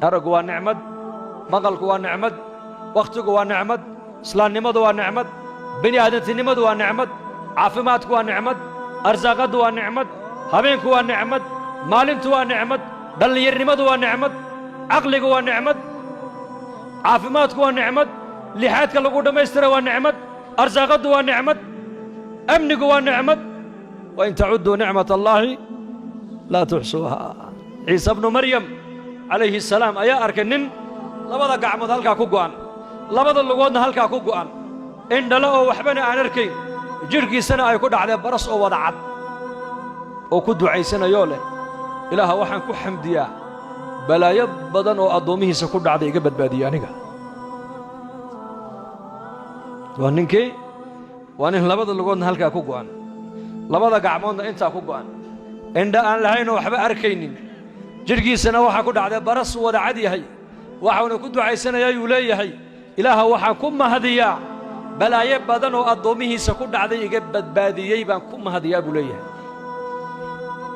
aragu waa nicmad, maqalku waa nicmad, wakhtigu waa nicmad, islaamnimadu waa nicmad, bini aadantinimadu waa nicmad, caafimaadku waa nicmad, arsaaqaddu waa nicmad, habeenku waa nicmad, maalintu waa nicmad, dhallinyarnimadu waa nicmad, caqligu waa nicmad, caafimaadku waa nicmad, lixaadka lagu dhammaystira waa nicmad, arsaaqaddu waa nicmad, amnigu waa nicmad. wain tacudduu nicmat allaahi laa tuxsuuhaa. ciise bnu maryam calayhi asalaam ayaa arkay nin labada gacmood halkaa ku go'an, labada lugoodna halkaa ku go'an, indhale oo waxbana aan arkayn, jidhkiisana ay ku dhacdee baras oo wada cad, oo ku ducaysanayoo leh ilaaha waxaan ku xamdiyaa balaayo badan oo addoommihiisa ku dhacday iga badbaadiyey aniga. waa ninkii, waa nin labada lugoodna halkaa ku go'an, labada gacmoodna intaa ku go'an, indha aan lahaynoo waxba arkaynin, jidhkiisana waxaa ku dhacdee baras uu wada cad yahay. waxauna ku ducaysanayaa yuu leeyahay ilaaha waxaan ku mahadiyaa balaayo badan oo addoommihiisa ku dhacday iga badbaadiyey baan ku mahadiyaa buu leeyahay.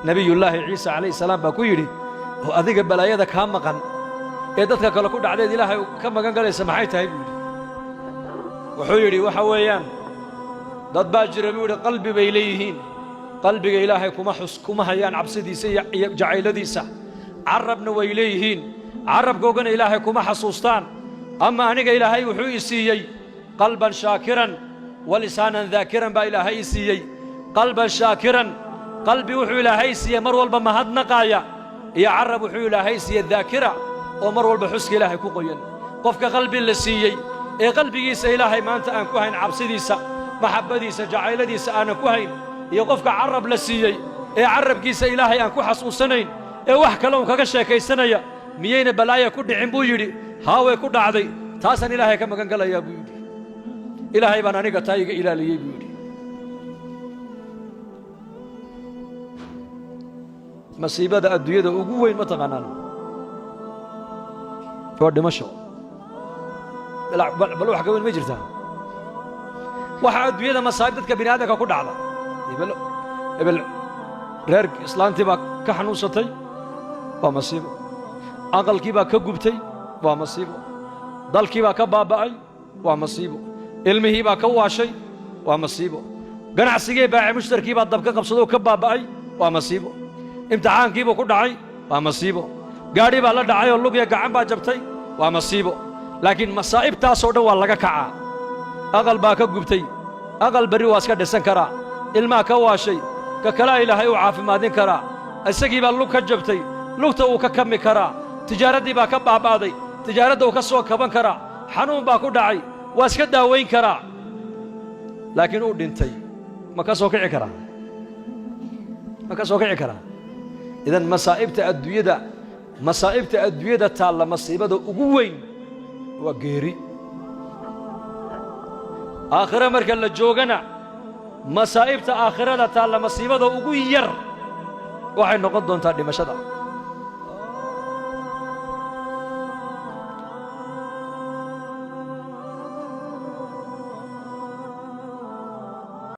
nebiyullaahi ciise calayhi salaam baa ku yidhi oo adiga balaayada kaa maqan ee dadka kale ku dhacdeed ilaahay ka magan galaysa maxay tahay buu yidhi. wuxuu yidhi waxa weeyaan dad baa jira buu yidhi qalbi bay leeyihiin, qalbiga ilaahay kuma hayaan cabsidiisa iyo jacayladiisa. carabna way leeyihiin, carabkoogana ilaahay kuma xasuustaan. ama aniga ilaahay wuxuu i siiyey qalban shaakiran wa lisaanan daakiran baa ilaahay i siiyey. qalban shaakiran, qalbi wuxuu ilaahay siiyey mar walba mahadnaqaaya, iyo carab wuxuu ilaahay siiyey daakira oo mar walba xuska ilaahay ku qoyan. qofka qalbi la siiyey ee qalbigiisa ilaahay maanta aan ku hayn cabsidiisa, maxabbadiisa, jacayladiisa aanan ku hayn, iyo qofka carab la siiyey ee carabkiisa ilaahay aan ku xasuusanayn ee wax kale uun kaga sheekaysanaya, miyayna balaaya ku dhicin buu yidhi. haaway ku dhacday, taasaan ilaahay ka magan galayaa buu yidhi. ilaahay baan aniga taa iga ilaaliyey buu yidhi. masiibada adduunyada ugu weyn ma taqaanaan waa dhimasho. bal wax ka weyn ma jirtaa? waxa adduunyada masaa'ib dadka bini aadamka ku dhacda. hebel reer islaantii baa ka xanuunsatay, waa masiibo. aqalkii baa ka gubtay, waa masiibo. dalkii baa ka baaba'ay, waa masiibo. ilmihii baa ka waashay, waa masiibo. ganacsigii baaci mushtarkii baa dab ka qabsadoo ka baaba'ay, waa masiibo. imtixaankiibuu ku dhacay, waa masiibo. gaadhi baa la dhacay oo lug iyo gacan baa jabtay, waa masiibo. laakiin masaa'ibtaasoo dhan waa laga kacaa. aqal baa ka gubtay, aqal berri waa iska dhisan karaa. ilmaa ka waashay, ka kalaa ilaahay uu caafimaadin karaa. isagii baa lug ka jabtay, lugta wuu ka kami karaa. tijaaraddii baa ka baaba'day, tijaaradda uu ka soo kaban karaa. xanuun baa ku dhacay, waa iska daawayn karaa. laakiin uu dhintay, ma ka soo kici karaa? ma ka soo kici karaa? idan masaa'ibta adduunyada taalla masiibada ugu weyn waa geeri. aakhire marka la joogana masaa'ibta aakhirada taalla masiibada ugu yar waxay noqon doontaa dhimashada.